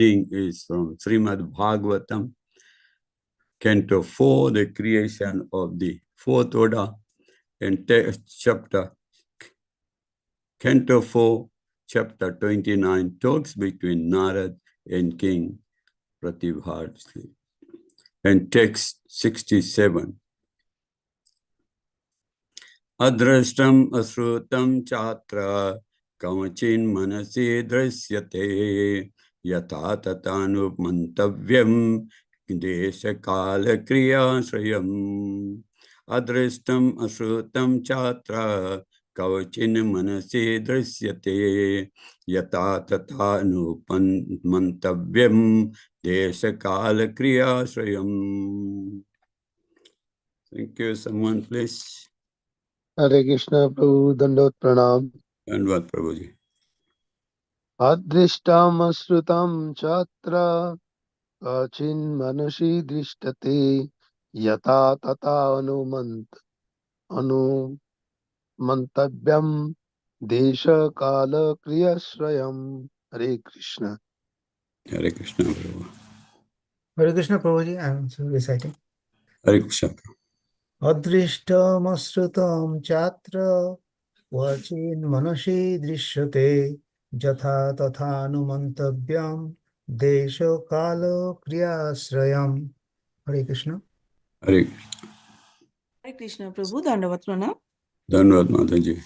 reading is from Srimad Bhagavatam, Canto 4, the creation of the fourth order, and Canto 4, Chapter 29, talks between Narad and King Pratibharsi. And text 67. Adrashtam asrutam chatra kamachin manasi drasyate yatha tatanu mantavyam desha kala kriya shrayam. Adrashtam asrutam chatra kavachin manasi drasyate yatha tatanu mantavyam desha kala kriya shrayam. Thank you. Someone please. Hare Krishna, Prabhu, Dandot Pranam. Dandvat Prabhuji. Adrishtam asrutam chatra kachin manashi drishtate yata tata anumantavyam desha kala kriyashrayam. Hare Krishna. Hare Krishna Prabhu. Hare Krishna Prabhuji, I am reciting. Hare Krishna. Adrishtam asrutam chatra vachin manashi drishyate jatha tatha anumantavyam desha kala kriyashrayam. Hare Krishna. Hare Krishna Prabhu, Dandavat Pranam. Dandvat Mataji.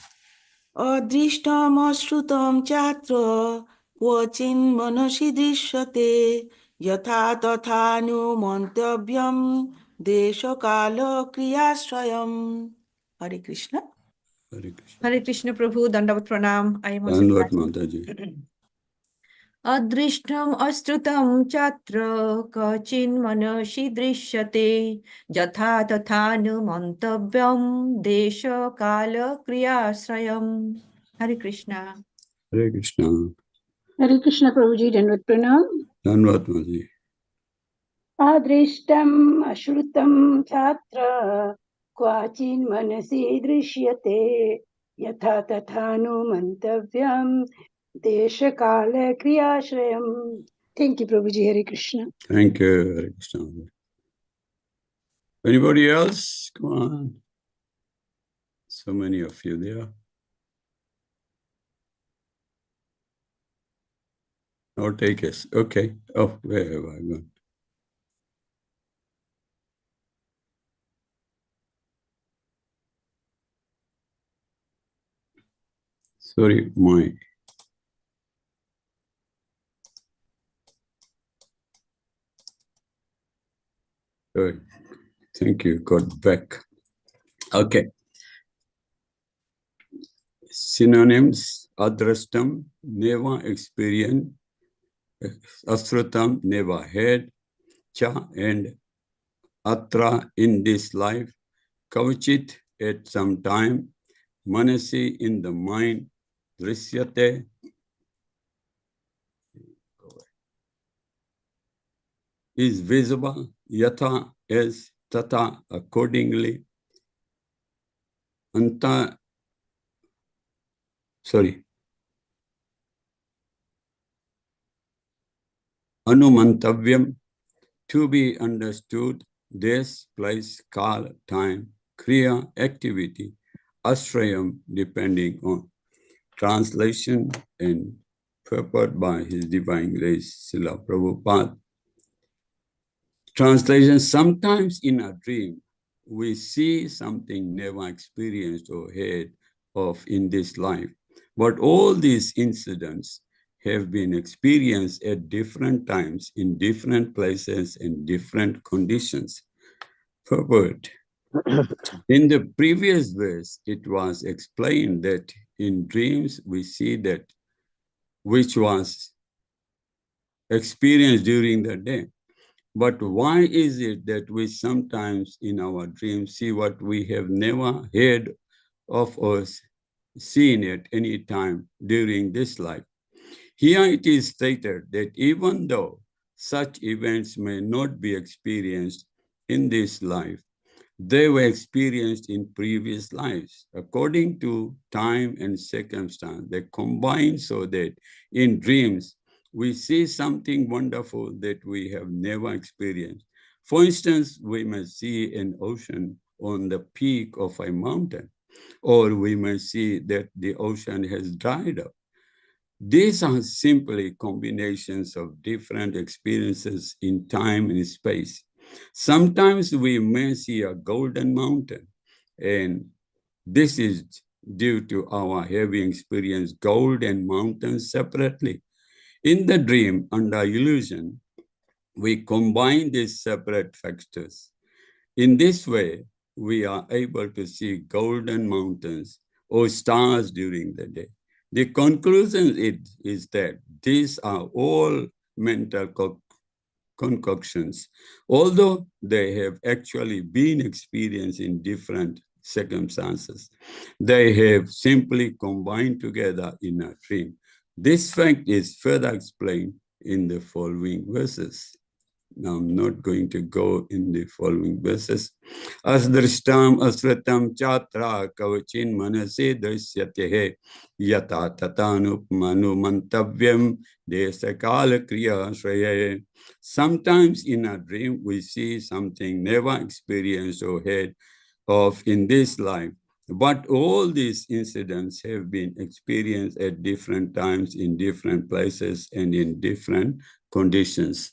Adrishtam ashrutam chatra vachin manashi drishyate yatha tatha anumantavyam desha kala kriyashrayam. Hare Krishna. Hare Krishna. Hare Krishna Prabhu, Dandavat Pranam. I am also Dandvat Mataji. Adrishtam astrutam chatra kachin manashi drishyate jatha tathanu mantavyam desha kala kriyasrayam. Hare Krishna. Hare Krishna. Hare Krishna Prabhuji, Dandavat Pranam. Dandvat Mataji. Adrishtam ashrutam chatra kvachin manasi drishyate yatha tathanu mantavyam desha kala kriyashrayam. Thank you, Prabhuji. Hare Krishna. Thank you. Hare Krishna. Anybody else? Come on. So many of you there. No takers. Okay. Oh, where have I gone? Sorry, my. Good. Thank you. Got back. Okay. Synonyms: adrastam, never experienced; asrutam, never heard; cha and atra, in this life; kavachit, at some time; manasi, in the mind; drishyate, is visible; yatha, as; tata, accordingly; anumantavyam, to be understood; des, place; kal, time; kriya, activity; ashrayam, depending on. Translation and purport by His Divine Grace Srila Prabhupada. Translation: sometimes in a dream we see something never experienced or heard of in this life, but all these incidents have been experienced at different times, in different places, and different conditions. Purport: in the previous verse, it was explained that in dreams we see that which was experienced during the day. But why is it that we sometimes in our dreams see what we have never heard of or seen at any time during this life? Here it is stated that even though such events may not be experienced in this life, they were experienced in previous lives. According to time and circumstance, they combine so that in dreams we see something wonderful that we have never experienced. For instance, we may see an ocean on the peak of a mountain, or we may see that the ocean has dried up. These are simply combinations of different experiences in time and space. Sometimes we may see a golden mountain, and this is due to our having experienced gold and mountains separately. In the dream, under illusion, we combine these separate factors. In this way, we are able to see golden mountains or stars during the day. The conclusion is that these are all mental concoctions, although they have actually been experienced in different circumstances. They have simply combined together in a dream. This fact is further explained in the following verses. Now, I'm not going to go in the following verses. Asdrishtam asratam chatra kavachin manase drishyate yata tatanupmanu mantavyam desakala kriya shraye. Sometimes in a dream, we see something never experienced or heard of in this life. But all these incidents have been experienced at different times, in different places, and in different conditions.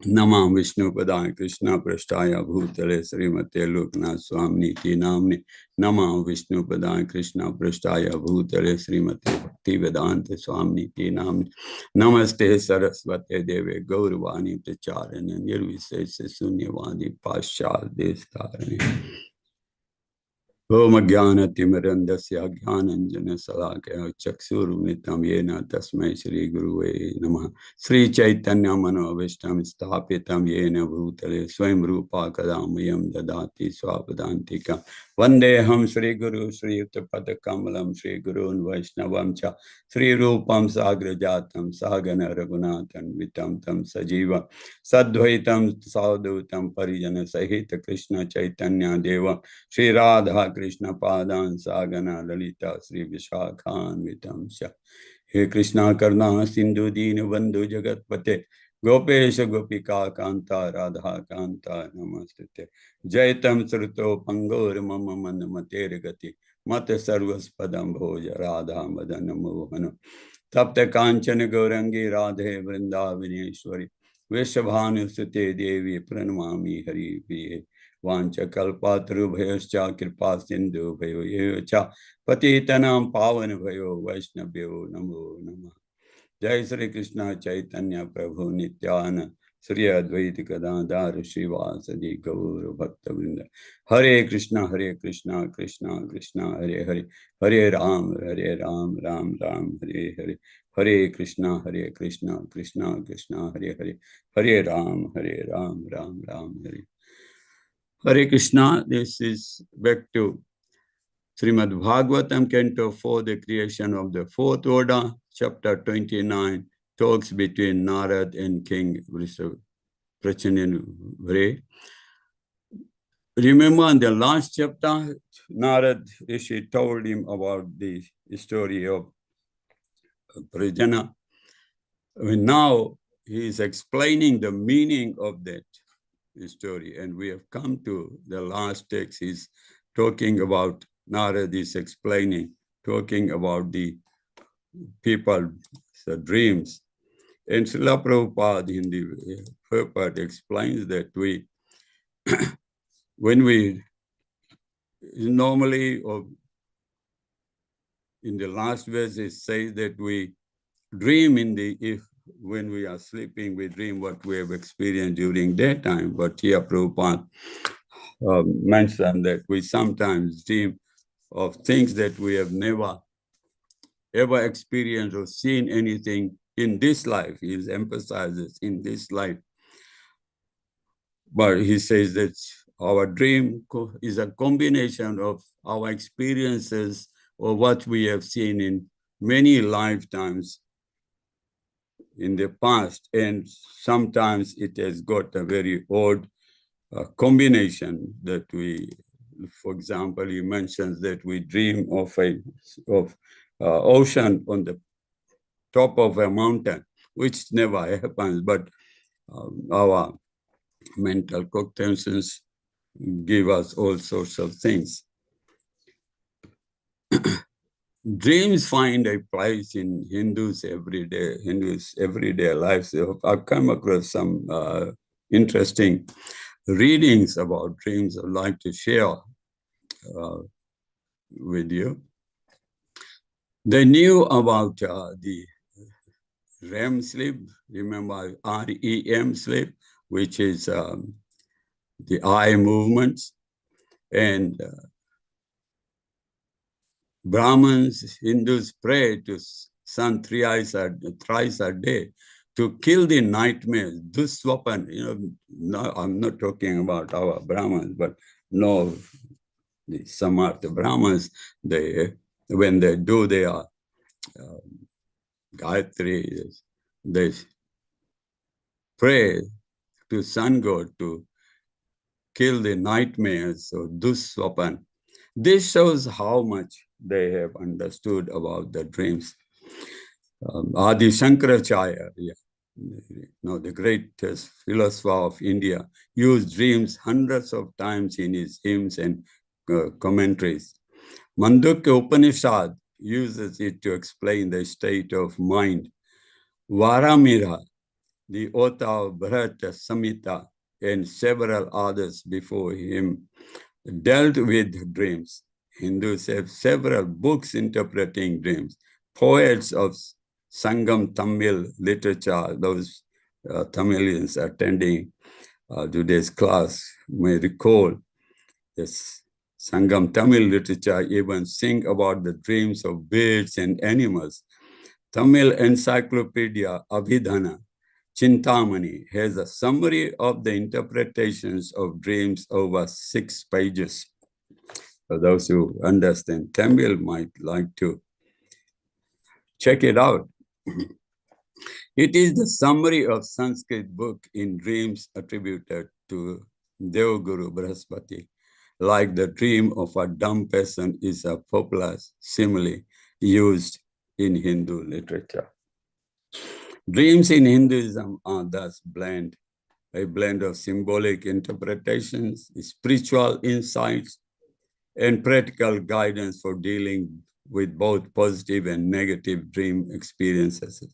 Namah Vishnu Padaya Krishna Prasthaya Bhutale Srimate Loknath Swamini Ti Namni. Namah Vishnu Padaya Krishna Prasthaya Bhutale Srimate Bhaktivedanta Swamini Ti Namni. Namaste Saraswate Deve Gauravani Pracharane Nirvisese Sunyavadi Pashal Destarane. Om Jnana-timirandasya Jnananjana-salakaya Chaksurumitam Yena Tasmai Shri Guruve Namah. Sri Chaitanya Mano-Avishtam Sthapitam Yena Bhutale Swayam Rupa Kadamayam Dadati Swapadantika. Vandeham Shri Guru Shri Uttapada Kamalam Shri Gurun Vaishnavam Cha Shri Rupam Sagrajatam Sagana Raghunathan Vitam Tam Sajiva Sadvaitam Saudutam Parijana Sahita Krishna Chaitanya Deva Shri Radha Krishna Padan Sagana Lalita Sri Vishakhan Vitamsha. He Krishna Karna Sindhu Deen Bandhu Jagat Pate Gopesha Gopika Kanta Radha Kanta Namaste. Jaitam Sruto Pangor Mama Manamatere Gati Mata Sarvas Padam Bhoja Radha Madana Mohana. Tapta Kanchana Gaurangi Radhe Vrindavaneshwari Vishabhanu Sute Devi Pranamami Hari Priye. Vancha kalpatru bhayascha kripa sindhu bhayo yecha patitanam pavan bhayo vaishnavyo namo namah. Jai Sri Krishna Chaitanya Prabhu Nityananda Sri Advaita Gadadhar Srivasadi Gaur Bhakta Vrinda. Hare Krishna Krishna Krishna Hare Hare Hare Ram Ram Ram Hare Hare. Hare Krishna Krishna Krishna Hare Hare Hare Ram Ram Ram Hare. Hare Krishna, this is back to Srimad Bhagavatam, Canto 4, the creation of the fourth order, chapter 29, talks between Narad and King Prachanindra. Remember in the last chapter, Narad Rishi told him about the story of Prajana. Now he is explaining the meaning of that story, and we have come to the last text. He's talking about, Narad is explaining, talking about the people, the dreams. And Srila Prabhupada in the purport explains that when we normally, or in the last verse, it says that we dream when we are sleeping, we dream what we have experienced during daytime. But here Prabhupada mentioned that we sometimes dream of things that we have never ever experienced or seen anything in this life. He emphasizes in this life. But he says that our dream is a combination of our experiences or what we have seen in many lifetimes in the past, and sometimes it has got a very odd combination that we, for example, he mentions that we dream of ocean on the top of a mountain, which never happens, but our mental cognitions give us all sorts of things. Dreams find a place in Hindus' everyday lives. So I've come across some interesting readings about dreams I'd like to share with you. They knew about the REM sleep, remember REM sleep, which is the eye movements, and Brahmins, Hindus pray to sun thrice a day to kill the nightmares, duswapan. No, I'm not talking about our Brahmins, but no, the Samartha Brahmins, when they do their Gayatri, they pray to sun god to kill the nightmares of duswapan. This shows how much they have understood about the dreams. Adi Shankaracharya, the greatest philosopher of India, used dreams hundreds of times in his hymns and commentaries. Mandukya Upanishad uses it to explain the state of mind. Varamira, the author of Bharata Samhita, and several others before him dealt with dreams. Hindus have several books interpreting dreams. Poets of Sangam Tamil literature, those Tamilians attending today's class may recall this Sangam Tamil literature even sing about the dreams of birds and animals. Tamil Encyclopedia Abhidhana Chintamani has a summary of the interpretations of dreams over 6 pages. For those who understand Tamil might like to check it out. It is the summary of Sanskrit book in dreams attributed to Devguru Brahaspati. Like the dream of a dumb person is a popular simile used in Hindu literature. Dreams in Hinduism are thus a blend of symbolic interpretations, spiritual insights, and practical guidance for dealing with both positive and negative dream experiences.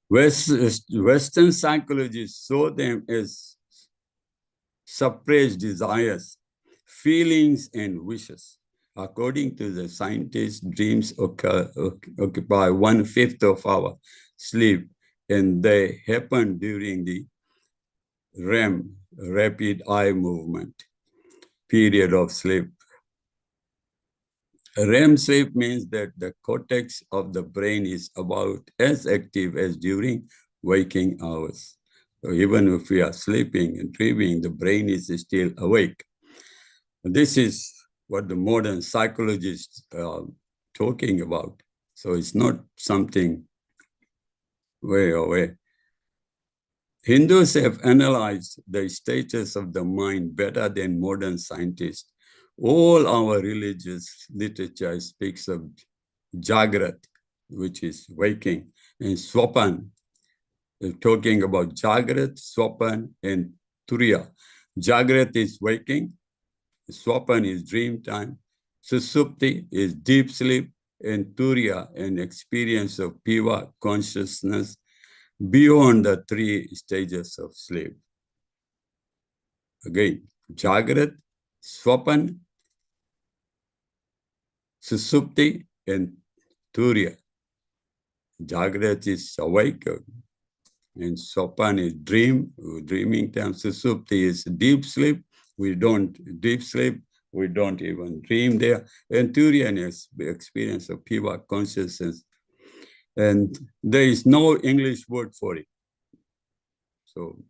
Western psychologists saw them as suppressed desires, feelings, and wishes. According to the scientists, dreams occupy 1/5 of our sleep, and they happen during the REM, rapid eye movement, period of sleep. REM sleep means that the cortex of the brain is about as active as during waking hours. So even if we are sleeping and dreaming, the brain is still awake. This is what the modern psychologists are talking about. So it's not something way away. Hindus have analyzed the status of the mind better than modern scientists. All our religious literature speaks of Jagrat, which is waking, and Swapan, talking about Jagrat, Swapan, and Turiya. Jagrat is waking, Swapan is dream time, Susupti is deep sleep, and Turiya, an experience of Piva consciousness beyond the 3 stages of sleep. Again, Jagrat, Swapan, Susupti, and Turiya. Jagrat is awake, and Swapan is dreaming time. Susupti is deep sleep. We don't even dream there. And Turiya is the experience of Piva consciousness. And there is no English word for it. So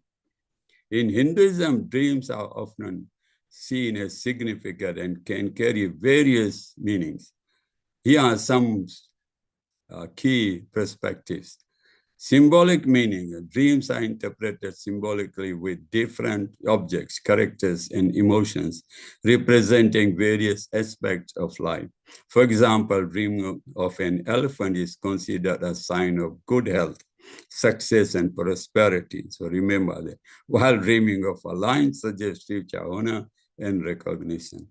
in Hinduism, dreams are often seen as significant and can carry various meanings. Here are some key perspectives. Symbolic meaning. Dreams are interpreted symbolically with different objects, characters, and emotions, representing various aspects of life. For example, dream of an elephant is considered a sign of good health, success and prosperity. So remember that. While dreaming of a lion suggests future honor and recognition.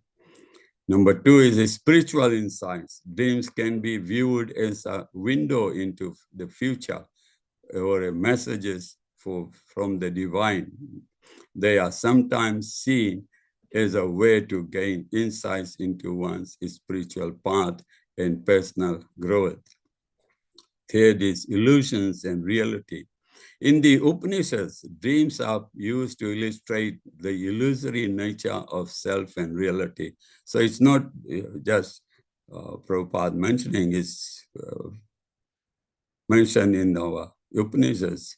Number 2 is a spiritual insights. Dreams can be viewed as a window into the future or messages from the divine. They are sometimes seen as a way to gain insights into one's spiritual path and personal growth. Third is illusions and reality. In the Upanishads, dreams are used to illustrate the illusory nature of self and reality. So it's not just Prabhupada mentioning, it's mentioned in our Upanishads.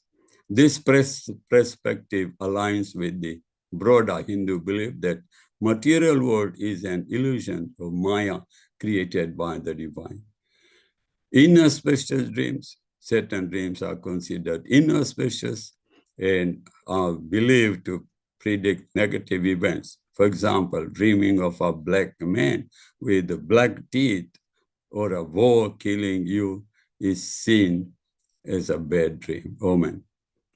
This perspective aligns with the broader Hindu belief that material world is an illusion of Maya created by the divine. Inauspicious dreams, certain dreams are considered inauspicious and are believed to predict negative events. For example, dreaming of a black man with black teeth or a war killing you is seen as a bad dream, omen,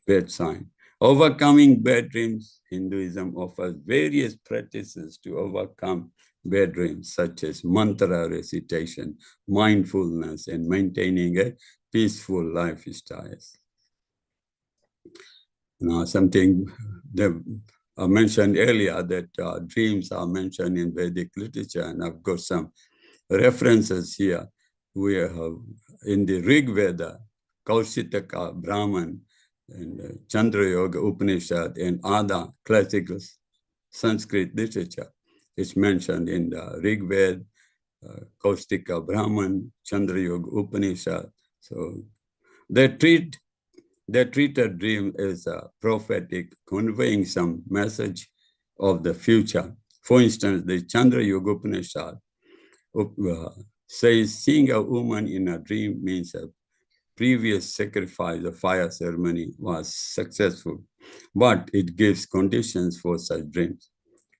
bad sign. Overcoming bad dreams, Hinduism offers various practices to overcome bad dreams, such as mantra recitation, mindfulness, and maintaining a peaceful lifestyle. Now, something that I mentioned earlier, that dreams are mentioned in Vedic literature, and I've got some references here. We have in the Rig Veda, Kaushitaka, Brahman, and Chandra Yoga Upanishad, and other classical Sanskrit literature. It's mentioned in the Rig Veda, Kaustika Brahman, Chandra Yoga Upanishad. So they treat a dream as a prophetic, conveying some message of the future. For instance, the Chandra Yoga Upanishad says seeing a woman in a dream means a previous sacrifice, the fire ceremony, was successful, but it gives conditions for such dreams.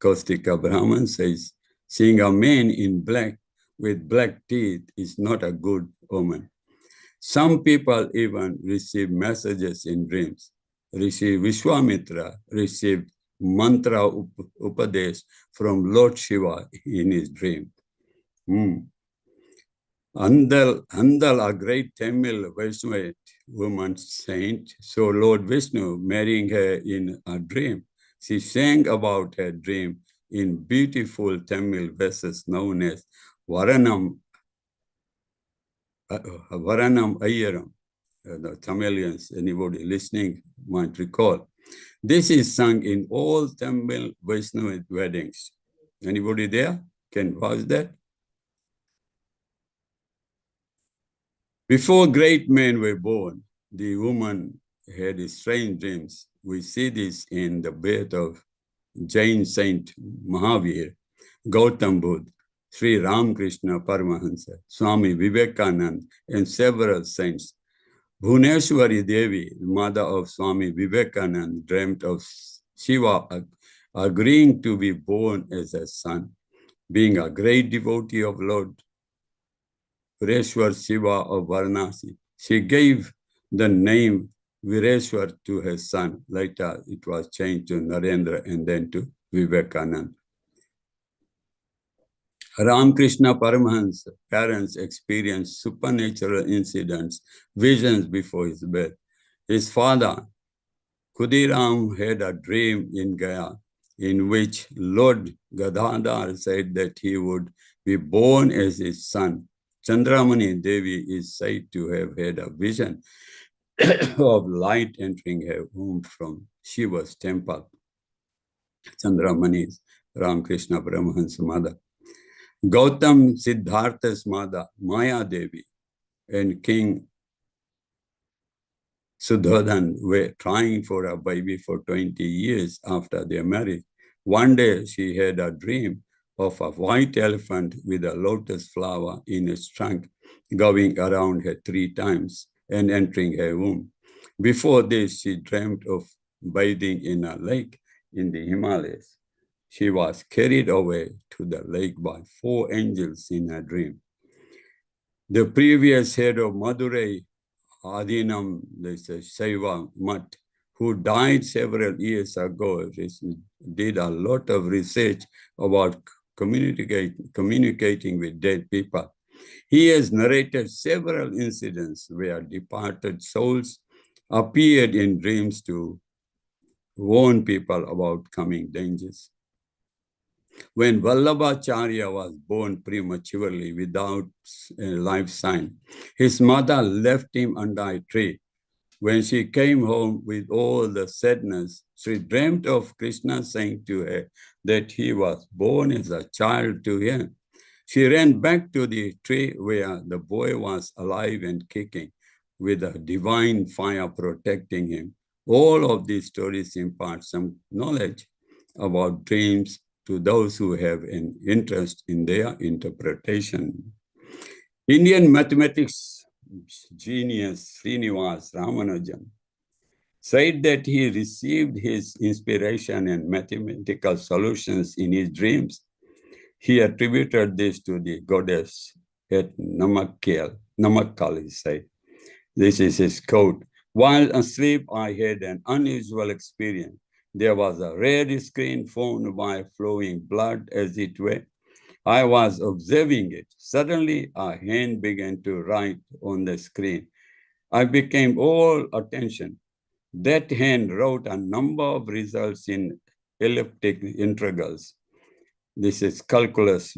Kaustika Brahman says seeing a man in black with black teeth is not a good omen. Some people even receive messages in dreams. Rishi Vishwamitra received mantra upadesh from Lord Shiva in his dream. Andal, a great Tamil Vaishnava woman saint, saw Lord Vishnu marrying her in a dream. She sang about her dream in beautiful Tamil verses known as Varanam Ayyaram. The Tamilians, anybody listening might recall. This is sung in all Tamil Vaishnava weddings. Anybody there can vouch that? Before great men were born, the woman had strange dreams. We see this in the birth of Jain Saint Mahavir, Gautam Buddha, Sri Ramakrishna Paramahansa, Swami Vivekananda, and several saints. Bhuneshwari Devi, mother of Swami Vivekananda, dreamt of Shiva agreeing to be born as a son. Being a great devotee of Lord Vireshwar Shiva of Varanasi, she gave the name Vireshwar to her son. Later, it was changed to Narendra and then to Vivekananda. Ramakrishna Paramahansa's parents experienced supernatural incidents, visions before his birth. His father, Khudiram, had a dream in Gaya in which Lord Gadadhar said that he would be born as his son. Chandramani Devi is said to have had a vision of light entering her womb from Shiva's temple. Chandramani is Ramakrishna Paramahansa's mother. Gautam Siddhartha's mother, Maya Devi, and King Sudhodan were trying for a baby for 20 years after their marriage. One day she had a dream of a white elephant with a lotus flower in its trunk going around her 3 times and entering her womb. Before this, she dreamt of bathing in a lake in the Himalayas. She was carried away to the lake by 4 angels in her dream. The previous head of Madurai, Adinam, this Saiva Mutt, who died several years ago, did a lot of research about communicating with dead people. He has narrated several incidents where departed souls appeared in dreams to warn people about coming dangers. When Vallabhacharya was born prematurely without a life sign, his mother left him under a tree. When she came home with all the sadness, she dreamt of Krishna saying to her that he was born as a child to her. She ran back to the tree where the boy was alive and kicking, with a divine fire protecting him. All of these stories impart some knowledge about dreams to those who have an interest in their interpretation. Indian mathematics genius Srinivas Ramanujan said that he received his inspiration and mathematical solutions in his dreams. He attributed this to the goddess at Namakkal, he said. This is his quote. While asleep, I had an unusual experience. There was a red screen formed by flowing blood, as it were. I was observing it. Suddenly, a hand began to write on the screen. I became all attention. That hand wrote a number of results in elliptic integrals. This is calculus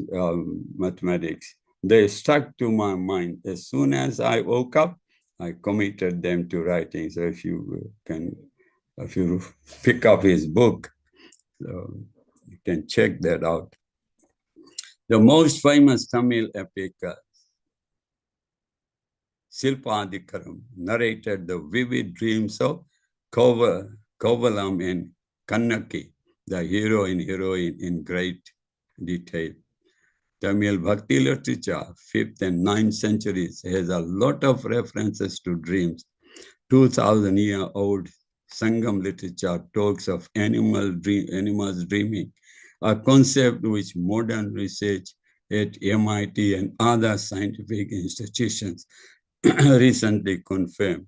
mathematics. They stuck to my mind. As soon as I woke up, I committed them to writing. So if you pick up his book, you can check that out. The most famous Tamil epic, Silpadikaram, narrated the vivid dreams of Kovalam and Kannaki, the hero and heroine, in great detail. Tamil Bhakti literature, 5th and 9th centuries, has a lot of references to dreams. 2,000-year-old Sangam literature talks of animals dreaming, a concept which modern research at MIT and other scientific institutions recently confirmed.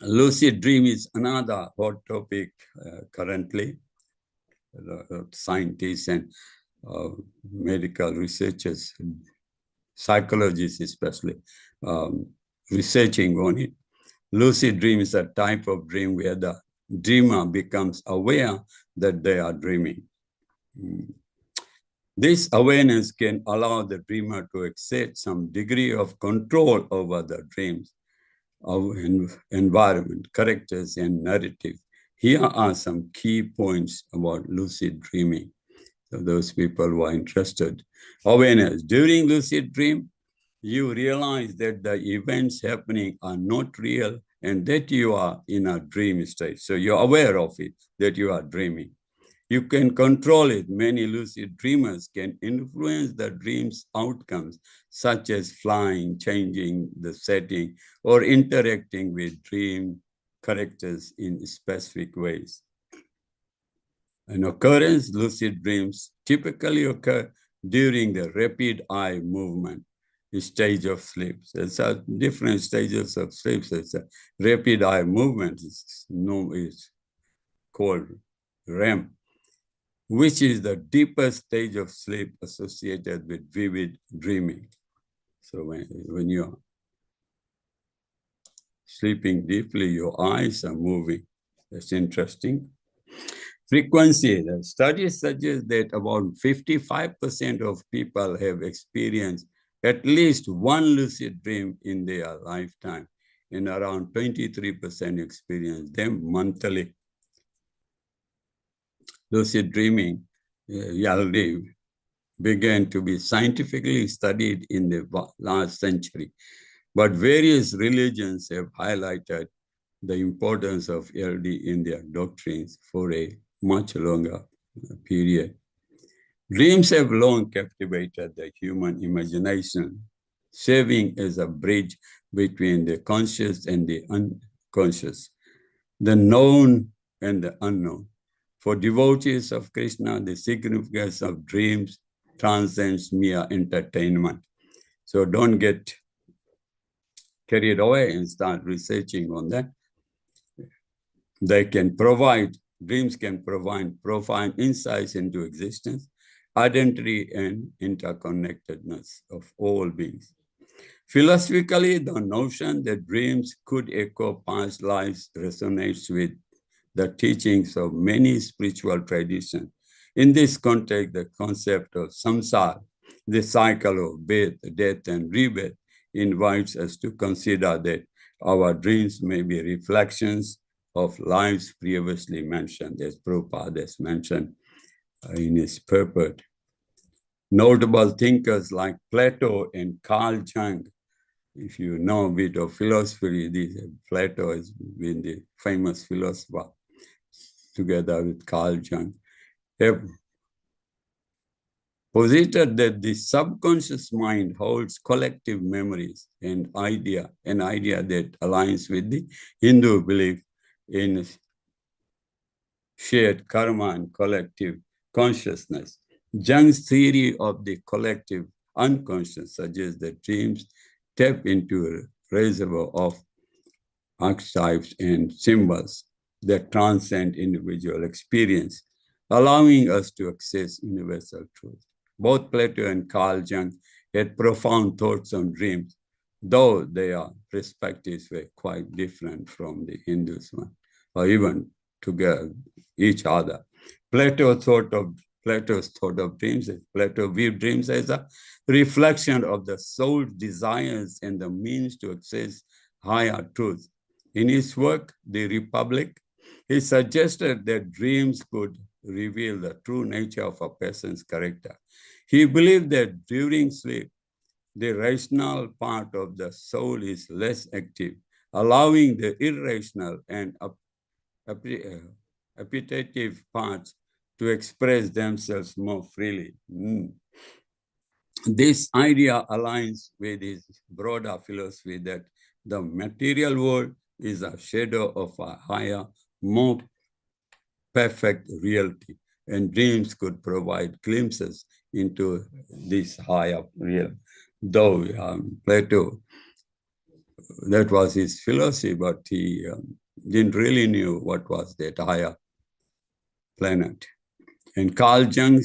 Lucid dream is another hot topic currently. Scientists and medical researchers, psychologists especially, researching on it. Lucid dream is a type of dream where the dreamer becomes aware that they are dreaming. This awareness can allow the dreamer to exert some degree of control over the dreams, of environment, characters, and narrative. Here are some key points about lucid dreaming. So those people who are interested. Awareness. During lucid dream, you realize that the events happening are not real and that you are in a dream state. So you're aware of it, that you are dreaming. You can control it. Many lucid dreamers can influence the dream's outcomes, such as flying, changing the setting, or interacting with dream characters in specific ways. An occurrence, lucid dreams typically occur during the rapid eye movement stage of sleep. So it's a different stages of sleep. So it's a rapid eye movement. It's called REM, which is the deepest stage of sleep associated with vivid dreaming. So when you're sleeping deeply, your eyes are moving. That's interesting. Frequency. The studies suggest that about 55% of people have experienced at least one lucid dream in their lifetime, and around 23% experience them monthly. Lucid dreaming, Yaldev, began to be scientifically studied in the last century, but various religions have highlighted the importance of LD in their doctrines for a much longer period. Dreams have long captivated the human imagination, serving as a bridge between the conscious and the unconscious, the known and the unknown. For devotees of Krishna, the significance of dreams transcends mere entertainment. So don't get carried away and start researching on that. They can provide, dreams can provide profound insights into existence, identity, and interconnectedness of all beings. Philosophically, the notion that dreams could echo past lives resonates with the teachings of many spiritual traditions. In this context, the concept of samsara, the cycle of birth, death, and rebirth, invites us to consider that our dreams may be reflections of lives previously mentioned, as Prabhupada has mentioned in his purport. Notable thinkers like Plato and Carl Jung, if you know a bit of philosophy, Plato has been the famous philosopher together with Carl Jung, have posited that the subconscious mind holds collective memories and an idea that aligns with the Hindu belief in shared karma and collective consciousness. Jung's theory of the collective unconscious suggests that dreams tap into a reservoir of archetypes and symbols that transcend individual experience, allowing us to access universal truth. Both Plato and Carl Jung had profound thoughts on dreams, though their perspectives were quite different from the Hindus' one, or even together each other. Plato's thought of dreams, Plato viewed dreams as a reflection of the soul's desires and the means to access higher truth. In his work, The Republic, he suggested that dreams could reveal the true nature of a person's character. He believed that during sleep, the rational part of the soul is less active, allowing the irrational and appetitive parts to express themselves more freely. This idea aligns with his broader philosophy that the material world is a shadow of a higher, more perfect reality, and dreams could provide glimpses into this higher realm. Though Plato, that was his philosophy, but he didn't really know what was that higher planet. And Carl Jung,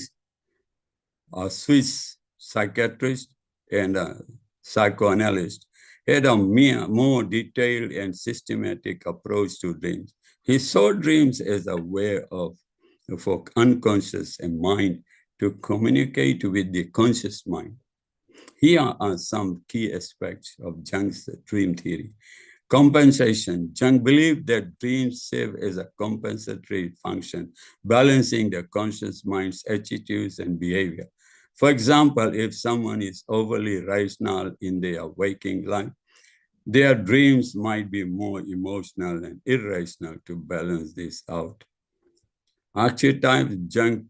a Swiss psychiatrist and a psychoanalyst, had a more detailed and systematic approach to dreams. He saw dreams as a way for unconscious and mind to communicate with the conscious mind. Here are some key aspects of Jung's dream theory. Compensation. Jung believed that dreams serve as a compensatory function, balancing the conscious mind's attitudes and behavior. For example, if someone is overly rational in their waking life, their dreams might be more emotional and irrational to balance this out. Archetypes. Jung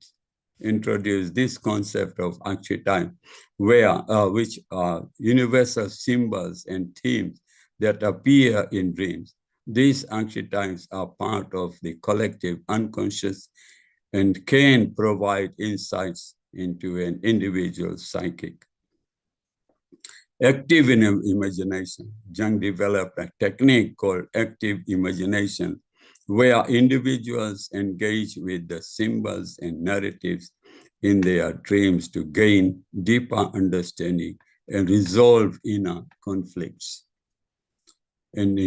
introduced this concept of archetype, which are universal symbols and themes that appear in dreams. These archetypes are part of the collective unconscious and can provide insights into an individual's psychic. Active imagination. Jung developed a technique called active imagination, where individuals engage with the symbols and narratives in their dreams to gain deeper understanding and resolve inner conflicts. And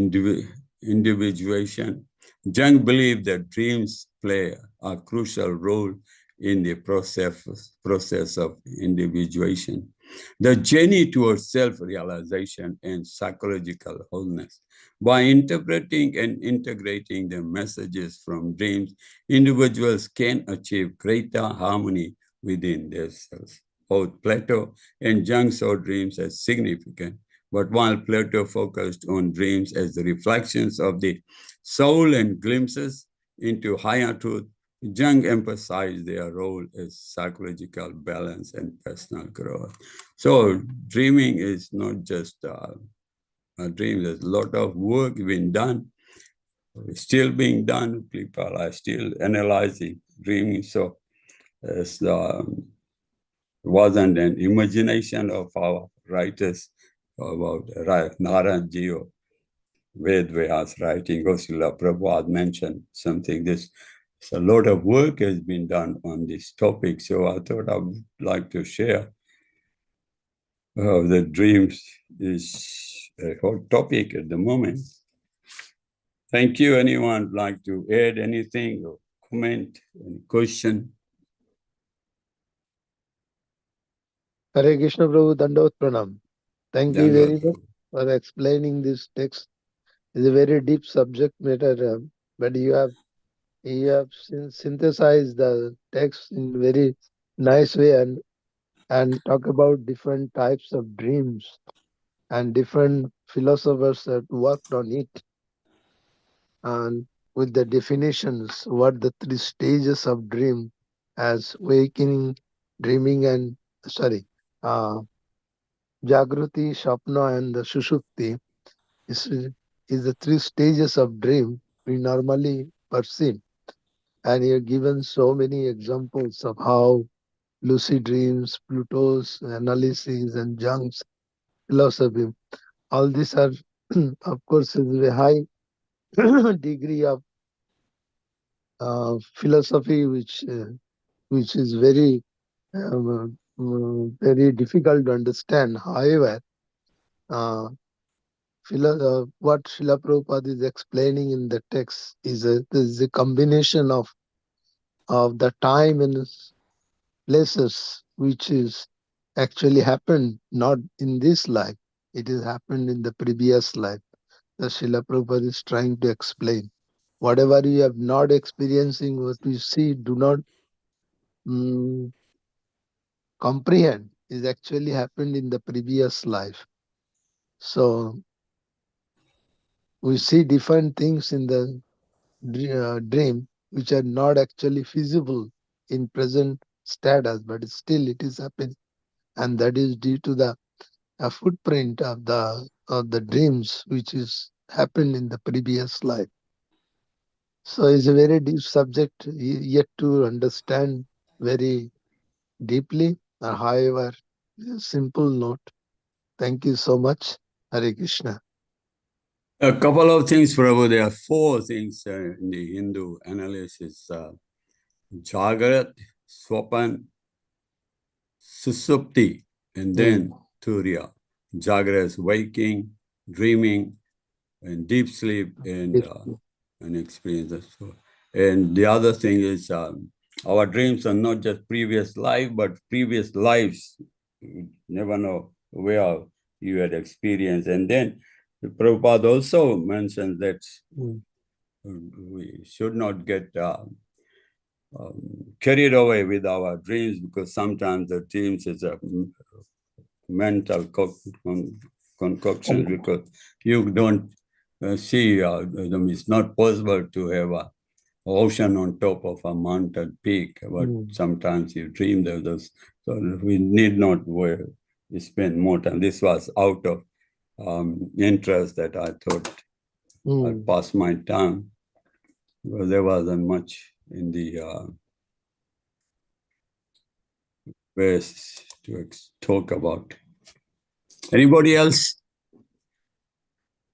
individuation. Jung believed that dreams play a crucial role in the process of individuation, the journey towards self-realization and psychological wholeness. By interpreting and integrating the messages from dreams, individuals can achieve greater harmony within themselves. Both Plato and Jung saw dreams as significant, but while Plato focused on dreams as the reflections of the soul and glimpses into higher truth, Jung emphasized their role as psychological balance and personal growth. So dreaming is not just a dream. There's a lot of work being done, still being done. People are still analyzing dreaming. So it wasn't an imagination of our writers. about Narad Ji or Ved Vyas writing, Gosila Prabhupada mentioned something. A lot of work has been done on this topic, so I thought I would like to share. The dreams is a hot topic at the moment. Thank you. Anyone like to add anything or comment, any question? Hare Krishna Prabhu, Dandot Pranam. Thank you very much for explaining this text. It's a very deep subject matter, but you have synthesized the text in very nice way and talk about different types of dreams and different philosophers that worked on it, and with the definitions what the three stages of dream as wakening, dreaming, and uh, Jagruti, Shapna, and the Sushupti is, is the three stages of dream we normally perceive. And you've given so many examples of how lucid dreams, Pluto's analysis, and Jung's philosophy, all these are, of course, is a high degree of philosophy, which is very difficult to understand. However, what Srila Prabhupada is explaining in the text is a combination of the time and places which is actually happened not in this life. It has happened in the previous life. The Srila Prabhupada is trying to explain. Whatever you have not experiencing, what you see, do not comprehend, is actually happened in the previous life. So we see different things in the dream which are not actually feasible in present status, but still it is happening, and that is due to the footprint of the dreams which is happened in the previous life. So it's a very deep subject yet to understand very deeply. However, simple note. Thank you so much. Hare Krishna. A couple of things, Prabhu. There are four things in the Hindu analysis. Jagrat, Swapan, Susupti, and then Turiya. Jagrat is waking, dreaming, and deep sleep, and experiences. And the other thing is our dreams are not just previous life, but previous lives. You never know where you had experienced. And then Prabhupada also mentions that we should not get carried away with our dreams, because sometimes the dreams is a mental concoction, because you don't see, it's not possible to have a ocean on top of a mountain peak, but sometimes you dream of those. So we need not spend more time. This was out of interest that I thought I'd pass my time, because there wasn't much in the ways to talk about. Anybody else?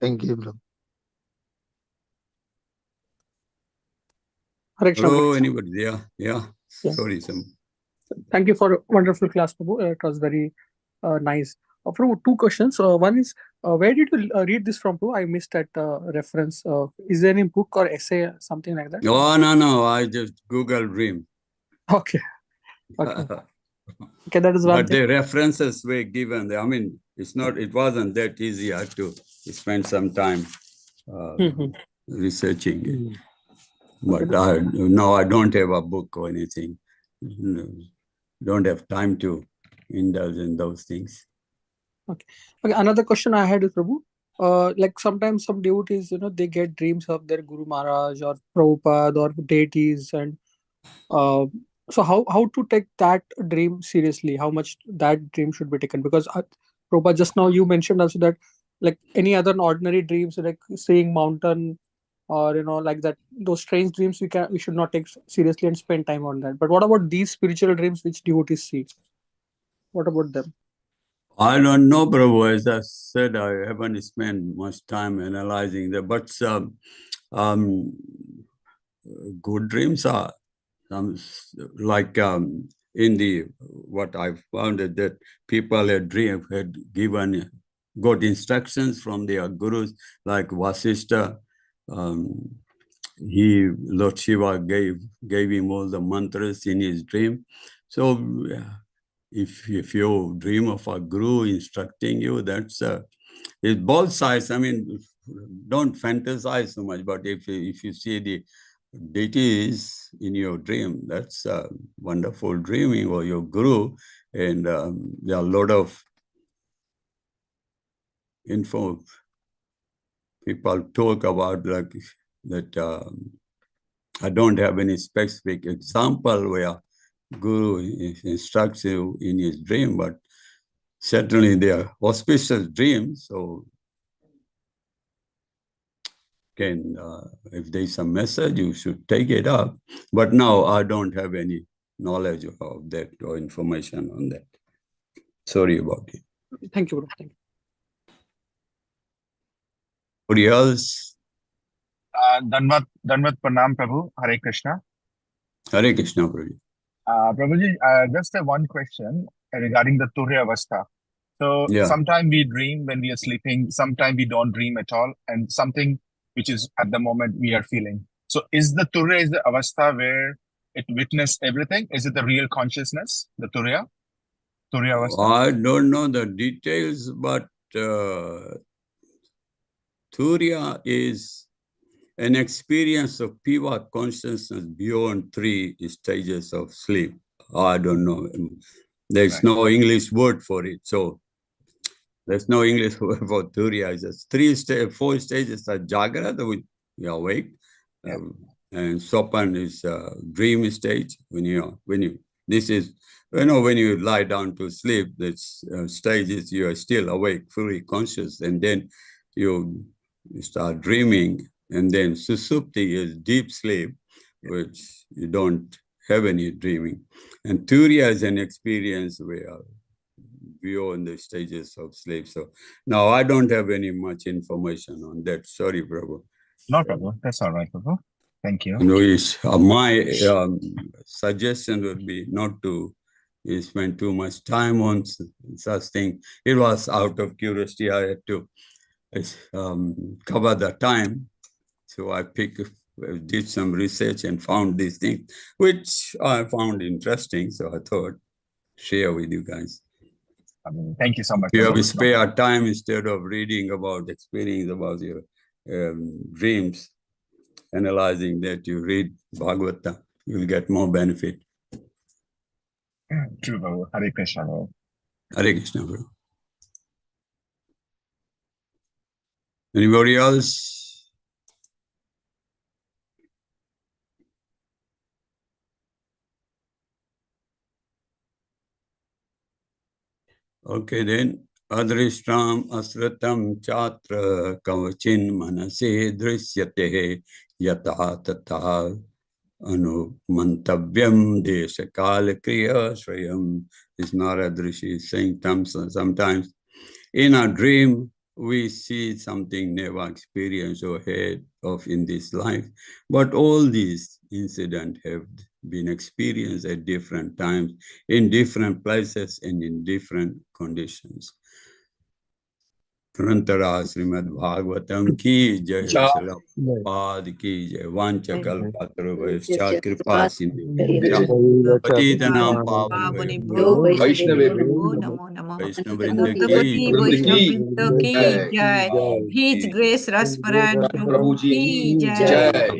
Thank you, bro. Hello, anybody? Yeah. Sorry, Thank you for a wonderful class, Prabhu. It was very nice. Prabhu, two questions. One is, where did you read this from, Prabhu? I missed that reference. Is there any book or essay, something like that? Oh, no. I just Google Dream. Okay. Okay, that is one but thing. the references were given. It wasn't that easy. I had to spend some time researching it. But now I don't have a book or anything. Don't have time to indulge in those things. Okay. Another question I had is, Prabhu, like sometimes some devotees, they get dreams of their Guru Maharaj or Prabhupada or deities, and so how to take that dream seriously? How much that dream should be taken? Because Prabhupada, just now you mentioned also that like any other ordinary dreams, like seeing mountain or like that, those strange dreams we should not take seriously and spend time on that. But what about these spiritual dreams which devotees see? What about them? I don't know, Prabhu. As I said, I haven't spent much time analyzing that, but um, good dreams are like in the what I found is that people had given good instructions from their gurus, like Vasishtha. Um, Lord Shiva gave him all the mantras in his dream. So if you dream of a guru instructing you, that's it's both sides. I mean, don't fantasize so much, but if you see the deities in your dream, that's a wonderful dreaming, or your guru, and there are a lot of info people talk about, like that. I don't have any specific example where guru instructs you in his dream, but certainly they are auspicious dreams. So can if there's a message, you should take it up. But now I don't have any knowledge of that or information on that. Sorry about it. Thank you, Prabhu. Thank you. Anybody else? Danvat Pranam Prabhu, Hare Krishna. Hare Krishna, Prabhu. Prabhuji, just one question regarding the Turya Avastha. So Yeah. sometimes we dream when we are sleeping, sometimes we don't dream at all, and something which is at the moment we are feeling. So is the Turya is the Avastha where it witness everything? Is it the real consciousness, the Turya Avastha? I don't know the details, but Turiya is an experience of pure consciousness beyond 3 stages of sleep. I don't know. There's Right. no English word for it. So there's no English word for Turiya. It's 4 stages are Jagrata, when you're awake. Yeah. And Sopan is dream stage. When this is, when you lie down to sleep, this stage is you are still awake, fully conscious. And then you start dreaming. And then Susupti is deep sleep, which you don't have any dreaming. And Turiya is an experience where beyond the stages of sleep. So now I don't have any much information on that. Sorry, Prabhu. No problem. That's all right, Prabhu. Thank you. My suggestion would be not to spend too much time on such things. It was out of curiosity. I had to cover the time. So I did some research and found these things, which I found interesting. So I thought, share with you guys. Thank you so much. You have to spare time instead of reading about experience about your dreams, analyzing that, you read Bhagavata, you'll get more benefit. True, Prabhu. Hare Krishna, Prabhu. Hare Krishna, Prabhu. Anybody else? Okay, then. Adrishtam asratam chatra kavachin manase drishyate yata tata anu mantavyam deshakala kriya shrayam. Is Narad Rishi saying sometimes in a dream we see something never experienced or heard of in this life, but all these incidents have been experienced at different times, in different places, and in different conditions. Prantara Srimad Bhagavatam ki jai, Srila ki jai, Vancha Kalpatru Vaischa Kripa Sindhu Patitanam Pavanebhyo Vaishnavebhyo namo namo. Vaishnavrinda Bhagavati ki Vaishnavrinda ki Jai. jai. His Grace Rasparayan Prabhu ki jai.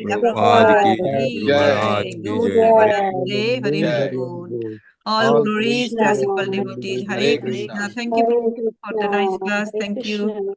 Prabhupada Prabhupada ki ki Guru jai. Maharaj ki Gaur jai. Premanande Hari Bol. All glories to Krishna, Asapal devotees. Hare Hare Krishna. Krishna, Thank you Hare for the nice Krishna, class. Hare Thank you. Krishna.